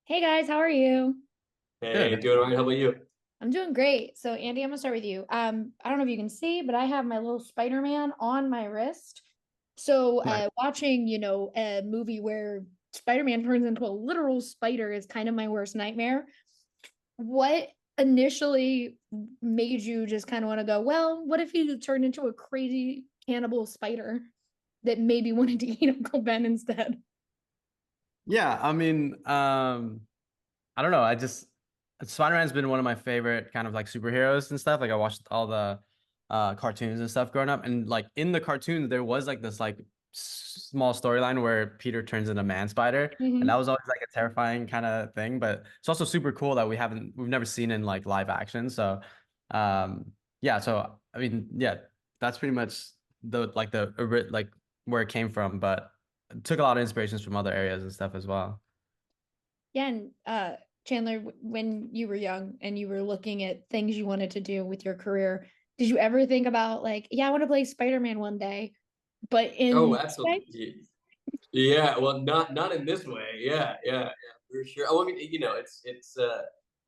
Hey guys, how are you? Hey, Good. doing all right. How about you? I'm doing great. So Andy, I'm gonna start with you. I don't know if you can see, but I have my little Spider-Man on my wrist. So Nice. watching, a movie where Spider-Man turns into a literal spider is kind of my worst nightmare. What initially made you just kind of want to go, well, what if he turned into a crazy cannibal spider that maybe wanted to eat Uncle Ben instead? Yeah, I don't know. Spider-Man's been one of my favorite kind of like superheroes and stuff. Like I watched all the cartoons and stuff growing up, and like in the cartoons there was like this like small storyline where Peter turns into man spider, and that Hmm. was always like a terrifying kind of thing. But it's also super cool that we've never seen in like live action. So, yeah. So I mean, yeah, that's pretty much like where it came from, but took a lot of inspirations from other areas and stuff as well. Yeah, and Chandler, when you were young and you were looking at things you wanted to do with your career, did you ever think about like, yeah, I want to play Spider-Man one day, but in Oh, this way? absolutely. Yeah, well, not in this way. Yeah, for sure. Oh, I mean,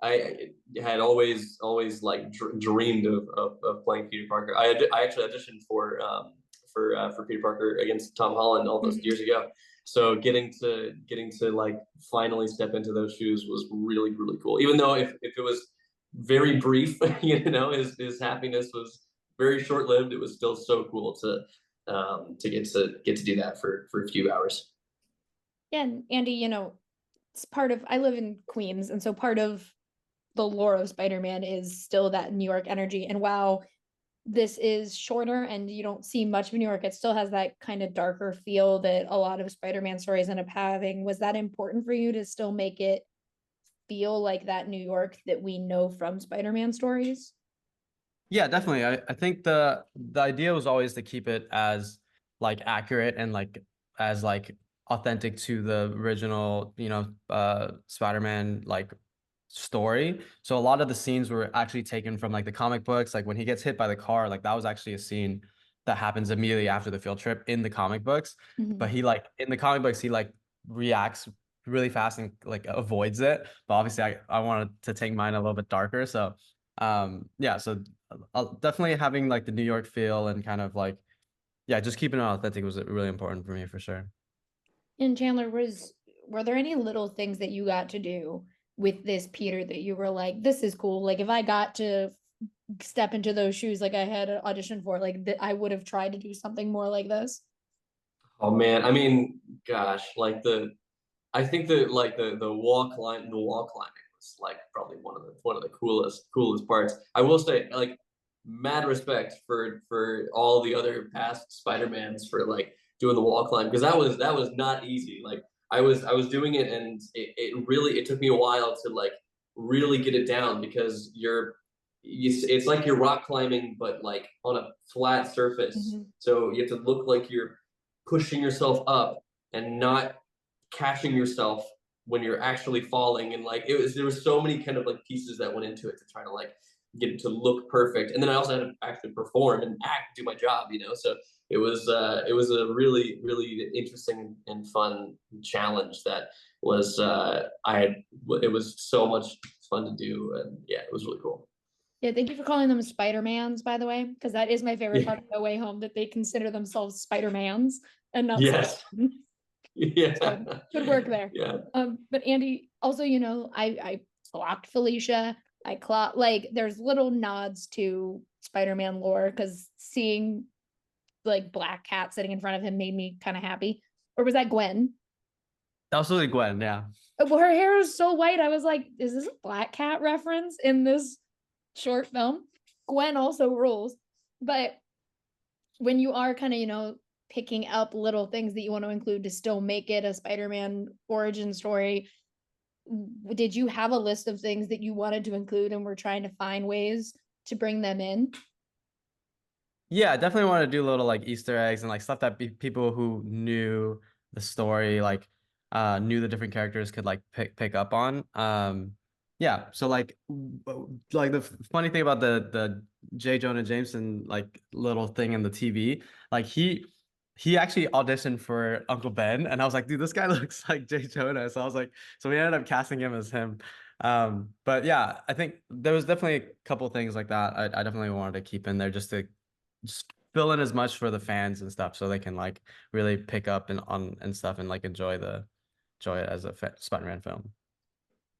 I had always like dreamed of playing Peter Parker. I actually auditioned for Peter Parker against Tom Holland all those Mhm. years ago. So getting to like finally step into those shoes was really cool. Even though if it was very brief, his happiness was very short lived. It was still so cool to get to do that for a few hours. Yeah, and Andy, it's part of I live in Queens, and so part of the lore of Spider-Man is still that New York energy. And while this is shorter and you don't see much of New York, it still has that kind of darker feel that a lot of Spider-Man stories end up having. Was that important for you to still make it feel like that New York that we know from Spider-Man stories? Yeah, definitely. I think the idea was always to keep it as like accurate and like as like authentic to the original, Spider-Man like story. So a lot of the scenes were actually taken from like the comic books. Like when he gets hit by the car, like that was actually a scene that happens immediately after the field trip in the comic books. But Mhm. he like in the comic books, he like reacts really fast and like avoids it. But obviously I wanted to take mine a little bit darker. So yeah, so definitely having like the New York feel and kind of like yeah, just keeping it authentic was really important for me for sure. And Chandler, were there any little things that you got to do with this Peter that you were like, this is cool? Like if I got to step into those shoes like I had an audition for, like that I would have tried to do something more like this. Oh man, I mean, gosh, I think the wall climbing was like probably one of the coolest parts. I will say, like, mad respect for all the other past Spider-Mans for like doing the wall climb because that was not easy. Like I was doing it and it took me a while to like really get it down because it's like you're rock climbing but like on a flat surface. Mhm. So you have to look like you're pushing yourself up and not catching yourself when you're actually falling and like there was so many kind of like pieces that went into it to try to like get it to look perfect and then I also had to actually perform and do my job. So it was a really interesting and fun challenge that was I had it was so much fun to do and yeah it was really cool. Yeah, thank you for calling them Spider-Mans, by the way, because that is my favorite Yeah. part of No Way Home that they consider themselves Spider-Mans and not Yes. Spider-Man. So Yeah. good work there. Yeah. But Andy, also, I clocked Felicia. I clocked like there's little nods to Spider-Man lore because seeing like Black Cat sitting in front of him made me kind of happy. Or was that Gwen? That was really Gwen, yeah. Well, her hair is so white. I was like, is this a Black Cat reference in this short film? Gwen also rules. But when you are kind of, picking up little things that you want to include to still make it a Spider-Man origin story, did you have a list of things that you wanted to include and were trying to find ways to bring them in? Yeah, I definitely want to do little like Easter eggs and like stuff that people who knew the story like knew the different characters could like pick up on. Yeah, so like the funny thing about the J. Jonah Jameson like little thing in the TV, like he actually auditioned for Uncle Ben, and I was like, dude, this guy looks like Jay Jonah. So I was like, so we ended up casting him as him. But yeah, I think there was definitely a couple things like that. I definitely wanted to keep in there just to just fill in as much for the fans and stuff, so they can like really pick up and on and stuff and like enjoy it as a Spider-Man film.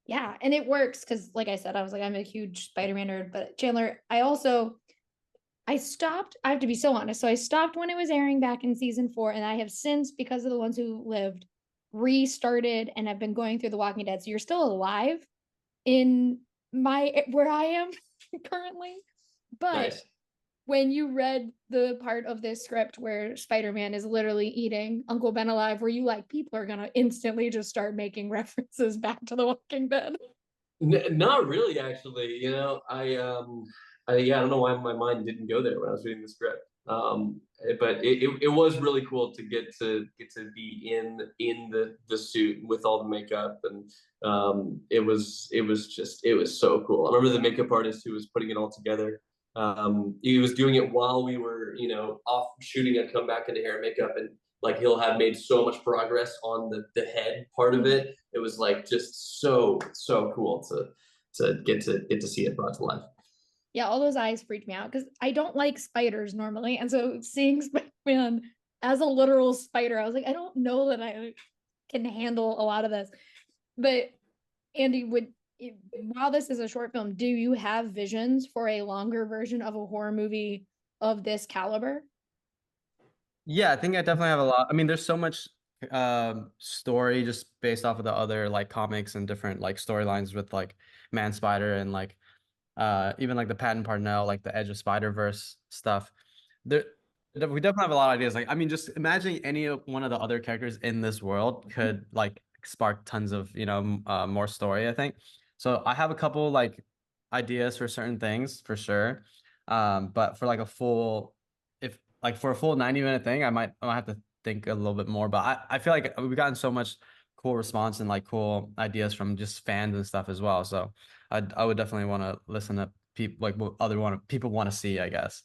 Yeah, and it works because, like I said, I was like, I'm a huge Spider-Man nerd. But Chandler, I stopped. I have to be so honest. So I stopped when it was airing back in season 4, and I have since, because of the ones who lived, restarted and have been going through The Walking Dead. So you're still alive in my where I am currently. But Nice. when you read the part of this script where Spider-Man is literally eating Uncle Ben alive, were you like, people are gonna instantly just start making references back to The Walking Dead? Not really, actually. Yeah, I don't know why my mind didn't go there when I was reading the script. But it was really cool to get to be in the suit with all the makeup, and it was so cool. I remember the makeup artist who was putting it all together. He was doing it while we were, off shooting and come back into hair and makeup, and like he'll have made so much progress on the head part of it. It was like just so cool to see it brought to life. Yeah, all those eyes freaked me out because I don't like spiders normally. And so seeing Spider-Man as a literal spider, I was like, I don't know that I can handle a lot of this. But Andy, while this is a short film, do you have visions for a longer version of a horror movie of this caliber? Yeah, I think I definitely have a lot. I mean, there's so much story just based off of the other like comics and different like storylines with like Man Spider and like even like the Patton Parnell, like the Edge of Spider-Verse stuff. There, we definitely have a lot of ideas. Like, I mean, just imagining one of the other characters in this world could like spark tons of, more story, I think. So I have a couple like ideas for certain things for sure. But for like if like for a full 90-minute thing, I might have to think a little bit more. But I feel like we've gotten so much cool response and like cool ideas from just fans and stuff as well. So I would definitely want to listen to people like what people want to see, I guess,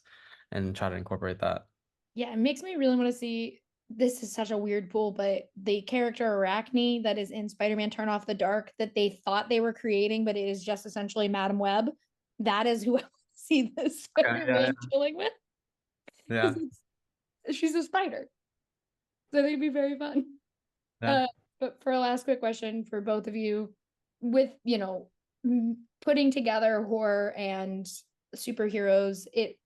and try to incorporate that. Yeah, it makes me really want to see. This is such a weird pool, but the character Arachne that is in Spider-Man Turn Off the Dark that they thought they were creating, but it is just essentially Madam Web. That is who I see this Okay, yeah, Spider-Man chilling with. yeah, 'Cause she's a spider. So I think it'd be very fun. yeah. Uh, but for a last quick question for both of you, with putting together horror and superheroes, it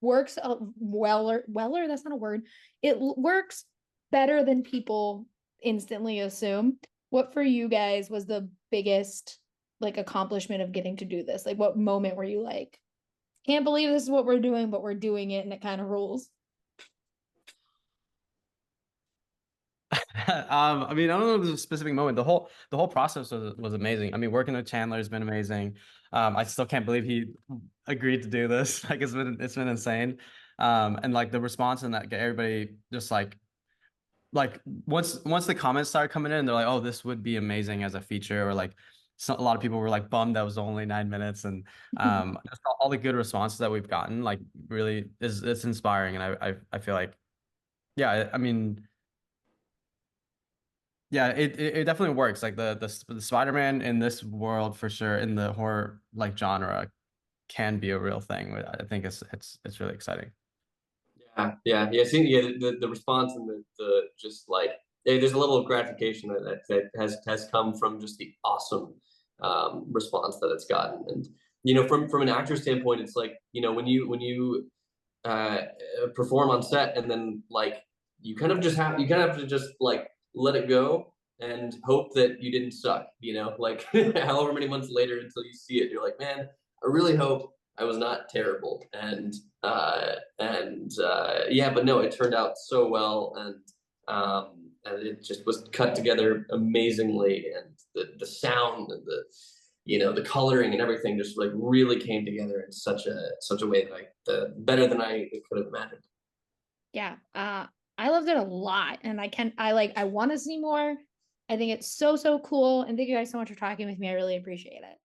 works weller, that's not a word. It works better than people instantly assume. What for you guys was the biggest like accomplishment of getting to do this? Like what moment were you like, can't believe this is what we're doing, but we're doing it and it kind of rules? I mean, I don't know if there's a specific moment. The whole process was amazing. I mean, working with Chandler has been amazing. I still can't believe he agreed to do this. Like it's been insane. And like the response and that everybody just like once the comments started coming in, they're like, oh, this would be amazing as a feature, or like a lot of people were like bummed that was only 9 minutes, and just all the good responses that we've gotten like really is it's inspiring, and I feel like yeah, I mean. Yeah, it definitely works. Like the Spider-Man in this world for sure in the horror like genre can be a real thing. I think it's really exciting. Yeah. Seeing the response and the just like there's a level of gratification that has come from just the awesome response that it's gotten. And from an actor standpoint, it's like when you uh, perform on set, and then like you kind of have to just like let it go and hope that you didn't suck. Like however many months later until you see it, you're like, man, I really hope I was not terrible. And yeah, but no, it turned out so well, and it just was cut together amazingly, and the sound and the coloring and everything just like really came together in such a way that better than I could have imagined. Yeah, I loved it a lot, and I want to see more. I think it's so cool, and thank you guys so much for talking with me. I really appreciate it.